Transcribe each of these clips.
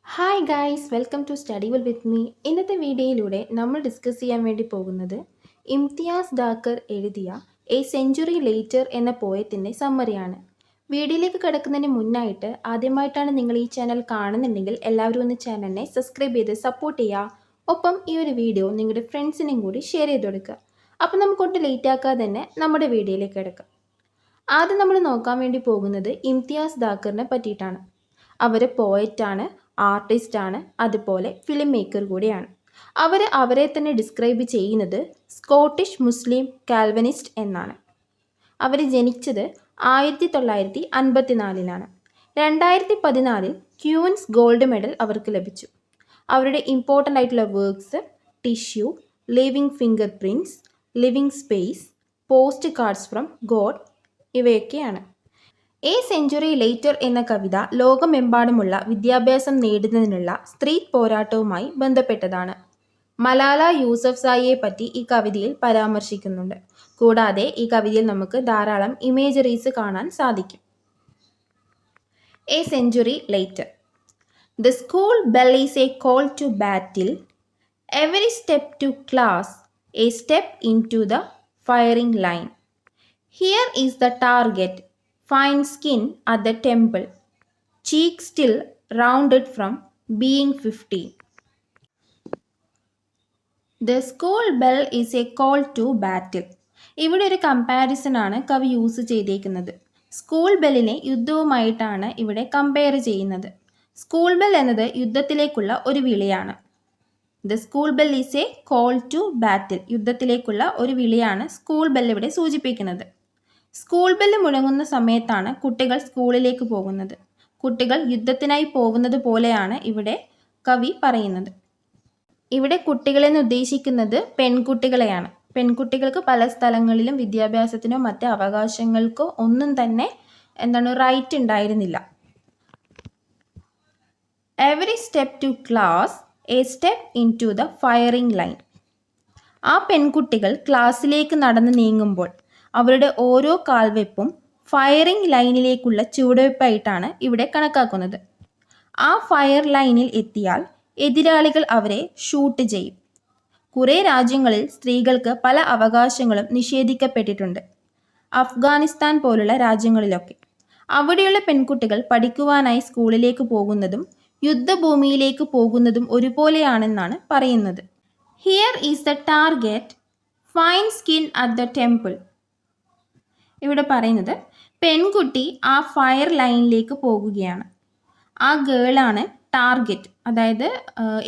Hi guys welcome to study well with me. ഇന്നത്തെ വീഡിയോയിലൂടെ നമ്മൾ ഡിസ്കസ് ചെയ്യാൻ വേണ്ടി പോകുന്നത് ഇംതിയാസ് ദാക്കർ എഴുതിയ എ സെഞ്ചുറി ലേറ്റർ എന്ന പോയത്തിൻ്റെ സമ്മറിയാണ്. വീഡിയോയിലേക്ക് കിടക്കുന്നതിന് മുന്നായിട്ട് ആദ്യമായിട്ടാണ് നിങ്ങൾ ഈ ചാനൽ കാണുന്നുണ്ടെങ്കിൽ എല്ലാവരും ഒന്ന് ചാനലിനെ സബ്സ്ക്രൈബ് ചെയ്ത് സപ്പോർട്ട് ചെയ്യുക. ഒപ്പം ഈ ഒരു വീഡിയോ നിങ്ങളുടെ ഫ്രണ്ട്സിനും കൂടി ഷെയർ ചെയ്ത് കൊടുക്കുക. അപ്പോൾ നമുക്കൊട്ട് ലേറ്റ് ആക്കാതെ തന്നെ നമ്മുടെ വീഡിയോയിലേക്ക് കിടക്കാം. ആദ്യം നമ്മൾ നോക്കാൻ വേണ്ടി പോകുന്നത് ഇംതിയാസ് ദാക്കറിനെ പറ്റിയിട്ടാണ്. അവർ പോയറ്റാണ്, ആർട്ടിസ്റ്റാണ്, അതുപോലെ ഫിലിം മേക്കർ കൂടിയാണ്. അവരെ തന്നെ ഡിസ്ക്രൈബ് ചെയ്യുന്നത് സ്കോട്ടിഷ് മുസ്ലിം കാൽവനിസ്റ്റ് എന്നാണ്. അവർ ജനിച്ചത് 1954 2014 ക്യൂൻസ് ഗോൾഡ് മെഡൽ അവർക്ക് ലഭിച്ചു. അവരുടെ ഇമ്പോർട്ടൻ്റ് ആയിട്ടുള്ള works tissue, living finger prints, living space, post cards from God ഇവയൊക്കെയാണ്. എ സെഞ്ചുറി ലേറ്റർ എന്ന കവിത ലോകമെമ്പാടുമുള്ള വിദ്യാഭ്യാസം നേടുന്നതിനുള്ള സ്ത്രീ പോരാട്ടവുമായി ബന്ധപ്പെട്ടതാണ്. മലാല യൂസഫ്സായിയെ പറ്റി ഈ കവിതയിൽ പരാമർശിക്കുന്നുണ്ട്. കൂടാതെ ഈ കവിതയിൽ നമുക്ക് ധാരാളം ഇമേജറീസ് കാണാൻ സാധിക്കും. A century later. The school bell is a call to battle, every step to class a step into the firing line. Here is the target, fine skin at the temple, cheek still rounded from being 15. The school bell is a call to battle. ഇവിടെ ഒരു comparison ആണ് കവി use ചെയ്തേക്കുന്നത്. School ബെല്ലിനെ യുദ്ധവുമായിട്ടാണ് ഇവിടെ compare ചെയ്യുന്നത്. School bell എന്നത് യുദ്ധത്തിലേക്കുള്ള ഒരു വിളിയാണ്. The school bell is a call to battle, യുദ്ധത്തിലേക്കുള്ള ഒരു വിളിയാണ് സ്കൂൾ ബെൽ ഇവിടെ സൂചിപ്പിക്കുന്നത്. സ്കൂൾ ബെല്ല് മുഴങ്ങുന്ന സമയത്താണ് കുട്ടികൾ സ്കൂളിലേക്ക് പോകുന്നത്. കുട്ടികൾ യുദ്ധത്തിനായി പോകുന്നത് പോലെയാണ് ഇവിടെ കവി പറയുന്നത്. ഇവിടെ കുട്ടികളെന്ന് ഉദ്ദേശിക്കുന്നത് പെൺകുട്ടികളെയാണ്. പെൺകുട്ടികൾക്ക് പല സ്ഥലങ്ങളിലും വിദ്യാഭ്യാസത്തിനോ മറ്റ് അവകാശങ്ങൾക്കോ ഒന്നും തന്നെ റൈറ്റ് ഉണ്ടായിരുന്നില്ല. Every step to class a step into the firing line. ആ പെൺകുട്ടികൾ ക്ലാസ്സിലേക്ക് നടന്ന് നീങ്ങുമ്പോൾ അവരുടെ ഓരോ കാൽവെപ്പും ഫയറിംഗ് ലൈനിലേക്കുള്ള ചുവടുവെപ്പായിട്ടാണ് ഇവിടെ കണക്കാക്കുന്നത്. ആ ഫയർ ലൈനിൽ എത്തിയാൽ എതിരാളികൾ അവരെ ഷൂട്ട് ചെയ്യും. കുറേ രാജ്യങ്ങളിൽ സ്ത്രീകൾക്ക് പല അവകാശങ്ങളും നിഷേധിക്കപ്പെട്ടിട്ടുണ്ട്. അഫ്ഗാനിസ്ഥാൻ പോലുള്ള രാജ്യങ്ങളിലൊക്കെ. അവിടെയുള്ള പെൺകുട്ടികൾ പഠിക്കുവാനായി സ്കൂളിലേക്ക് പോകുന്നതും യുദ്ധഭൂമിയിലേക്ക് പോകുന്നതും ഒരുപോലെയാണെന്നാണ് പറയുന്നത്. Here is the target, fine skin at the temple. ഇവിടെ പറയുന്നത് പെൺകുട്ടി ആ ഫയർ ലൈനിലേക്ക് പോകുകയാണ്. ആ ഗേളാണ് ടാർഗറ്റ്. അതായത്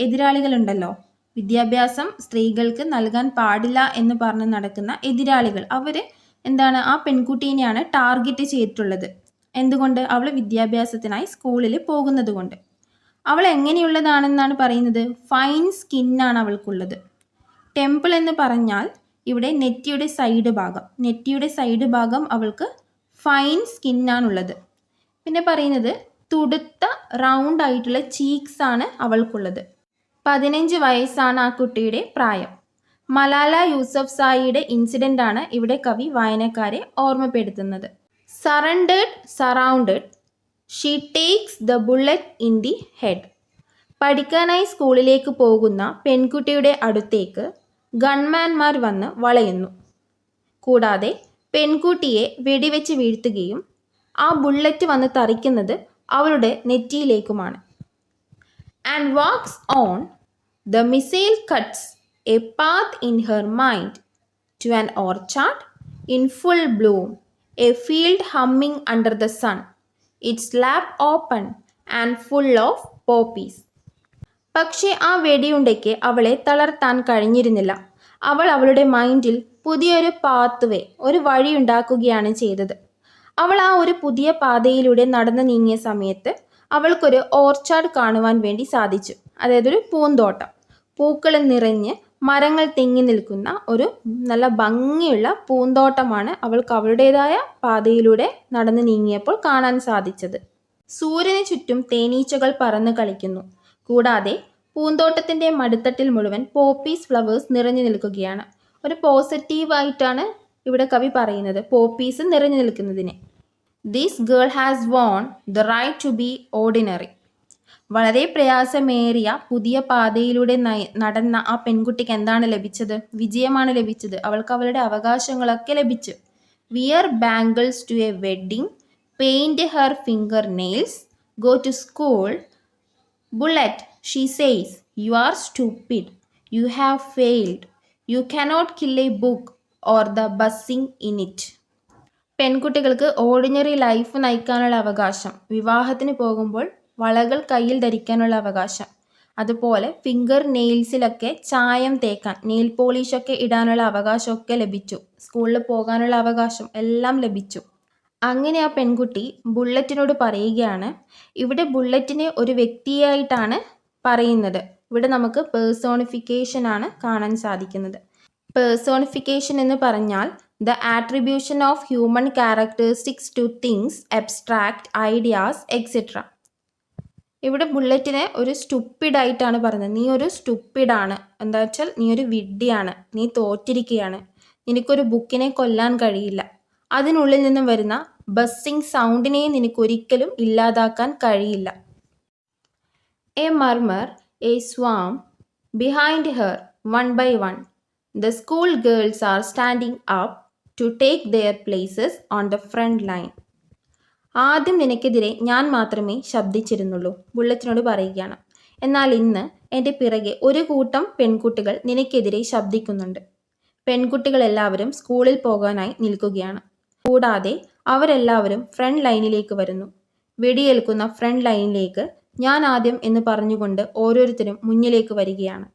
എതിരാളികളുണ്ടല്ലോ, വിദ്യാഭ്യാസം സ്ത്രീകൾക്ക് നൽകാൻ പാടില്ല എന്ന് പറഞ്ഞ് നടക്കുന്ന എതിരാളികൾ, അവർ ആ പെൺകുട്ടീനെയാണ് ടാർഗറ്റ് ചെയ്തിട്ടുള്ളത്. എന്തുകൊണ്ട്? അവൾ വിദ്യാഭ്യാസത്തിനായി സ്കൂളിൽ പോകുന്നത് കൊണ്ട്. അവൾ എങ്ങനെയുള്ളതാണെന്നാണ് പറയുന്നത്? ഫൈൻ സ്കിന്നാണ് അവൾക്കുള്ളത്. ടെമ്പിൾ എന്ന് പറഞ്ഞാൽ ഇവിടെ നെറ്റിയുടെ സൈഡ് ഭാഗം അവൾക്ക് ഫൈൻ സ്കിന്നാണുള്ളത്. പിന്നെ പറയുന്നത് തുടുത്ത റൗണ്ട് ആയിട്ടുള്ള ചീക്സ് ആണ് അവൾക്കുള്ളത്. 15 വയസ്സാണ് ആ കുട്ടിയുടെ പ്രായം. മലാല യൂസഫ്സായിയുടെ ഇൻസിഡൻ്റ് ആണ് ഇവിടെ കവി വായനക്കാരെ ഓർമ്മപ്പെടുത്തുന്നത്. Surrounded she takes the bullet in the head. പഠിക്കാനായി സ്കൂളിലേക്ക് പോകുന്ന പെൺകുട്ടിയുടെ അടുത്തേക്ക് ഗൺമാൻമാർ വന്ന് വളയുന്നു. കൂടാതെ പെൺകുട്ടിയെ വെടിവെച്ച് വീഴ്ത്തുകയും ആ ബുള്ളറ്റ് വന്ന് തറിക്കുന്നത് അവളുടെ നെറ്റിയിലേക്കുമാണ്. And walks on, the missile cuts a path in her mind to an orchard in full bloom, a field humming under the sun, its lap open and full of poppies. പക്ഷേ ആ വെടിയുണ്ടയ്ക്ക് അവളെ തളർത്താൻ കഴിഞ്ഞിരുന്നില്ല. അവൾ അവളുടെ മൈൻഡിൽ പുതിയൊരു ഒരു വഴി ഉണ്ടാക്കുകയാണ് ചെയ്തത്. അവൾ ആ ഒരു പുതിയ പാതയിലൂടെ നടന്നു നീങ്ങിയ സമയത്ത് അവൾക്കൊരു ഓർച്ചാർഡ് കാണുവാൻ വേണ്ടി സാധിച്ചു. അതായത് ഒരു പൂന്തോട്ടം, പൂക്കൾ നിറഞ്ഞ് മരങ്ങൾ തിങ്ങി നിൽക്കുന്ന ഒരു നല്ല ഭംഗിയുള്ള പൂന്തോട്ടമാണ് അവൾക്ക് അവളുടേതായ പാതയിലൂടെ നടന്നു നീങ്ങിയപ്പോൾ കാണാൻ സാധിച്ചത്. സൂര്യന് ചുറ്റും തേനീച്ചകൾ പറന്ന് കളിക്കുന്നു. കൂടാതെ പൂന്തോട്ടത്തിൻ്റെ മടിത്തട്ടിൽ മുഴുവൻ പോപ്പീസ് ഫ്ലവേഴ്സ് നിറഞ്ഞു നിൽക്കുകയാണ്. ഒരു പോസിറ്റീവായിട്ടാണ് ഇവിടെ കവി പറയുന്നത് പോപ്പീസ് നിറഞ്ഞു നിൽക്കുന്നതിനെ. This girl has won the right to be ordinary. വളരെ പ്രയാസമേറിയ പുതിയ പാതയിലൂടെ നടന്ന ആ പെൺകുട്ടിക്ക് എന്താണ് ലഭിച്ചത്? വിജയമാണ് ലഭിച്ചത്. അവൾക്ക് അവളുടെ അവകാശങ്ങളൊക്കെ ലഭിച്ചു. Wear bangles to a wedding, paint her finger nails, go to school. Bullet, she says, you are stupid. You have failed. You cannot kill a book or the buzzing in it. പെൺകുട്ടികൾക്ക് ordinary life നയിക്കാനുള്ള അവകാശം, വിവാഹത്തിന് പോകുമ്പോൾ വളകൾ കയ്യിൽ ധരിക്കാനുള്ള അവകാശം, അതുപോലെ finger നെയിൽസിലൊക്കെ ചായം തേക്കാൻ, നെയിൽ പോളിഷൊക്കെ ഇടാനുള്ള അവകാശമൊക്കെ ലഭിച്ചു. സ്കൂളിൽ പോകാനുള്ള അവകാശം എല്ലാം ലഭിച്ചു. അങ്ങനെ ആ പെൺകുട്ടി ബുള്ളറ്റിനോട് പറയുകയാണ്. ഇവിടെ ബുള്ളറ്റിനെ ഒരു വ്യക്തിയായിട്ടാണ് പറയുന്നത്. ഇവിടെ നമുക്ക് പേഴ്സോണിഫിക്കേഷൻ ആണ് കാണാൻ സാധിക്കുന്നത്. പേഴ്സോണിഫിക്കേഷൻ എന്ന് പറഞ്ഞാൽ the attribution of human characteristics two things, abstract ideas etcetera. ഇവിടെ ബുള്ളറ്റിനെ ഒരു സ്റ്റുപ്പിഡായിട്ടാണ് പറയുന്നത്. നീ ഒരു സ്റ്റുപ്പിഡാണ്, എന്താ വെച്ചാൽ നീ ഒരു വിഡ്ഢിയാണ്, നീ തോറ്റിരിക്കുകയാണ്, നിനക്കൊരു ബുക്കിനെ കൊല്ലാൻ കഴിയില്ല, അതിനുള്ളിൽ നിന്നും വരുന്ന ബസ്സിങ് സൗണ്ടിനെ നിനക്കൊരിക്കലും ഇല്ലാതാക്കാൻ കഴിയില്ല. A murmur, a swarm, behind her, one by one, the school girls are standing up to take their places on the front line. ആദ്യം നിനക്കെതിരെ ഞാൻ മാത്രമേ ശബ്ദിച്ചിരുന്നുള്ളൂ, ബുള്ളറ്റിനോട് പറയുകയാണ്. എന്നാൽ ഇന്ന് എൻ്റെ പിറകെ ഒരു കൂട്ടം പെൺകുട്ടികൾ നിനക്കെതിരെ ശബ്ദിക്കുന്നുണ്ട്. പെൺകുട്ടികളെല്ലാവരും സ്കൂളിൽ പോകാനായി നിൽക്കുകയാണ്. കൂടാതെ അവരെല്ലാവരും ഫ്രണ്ട് ലൈനിലേക്ക് വരുന്നു. വെടിയേൽക്കുന്ന ഫ്രണ്ട് ലൈനിലേക്ക് ഞാൻ ആദ്യം എന്ന് പറഞ്ഞുകൊണ്ട് ഓരോരുത്തരും മുന്നിലേക്ക് വരികയാണ്.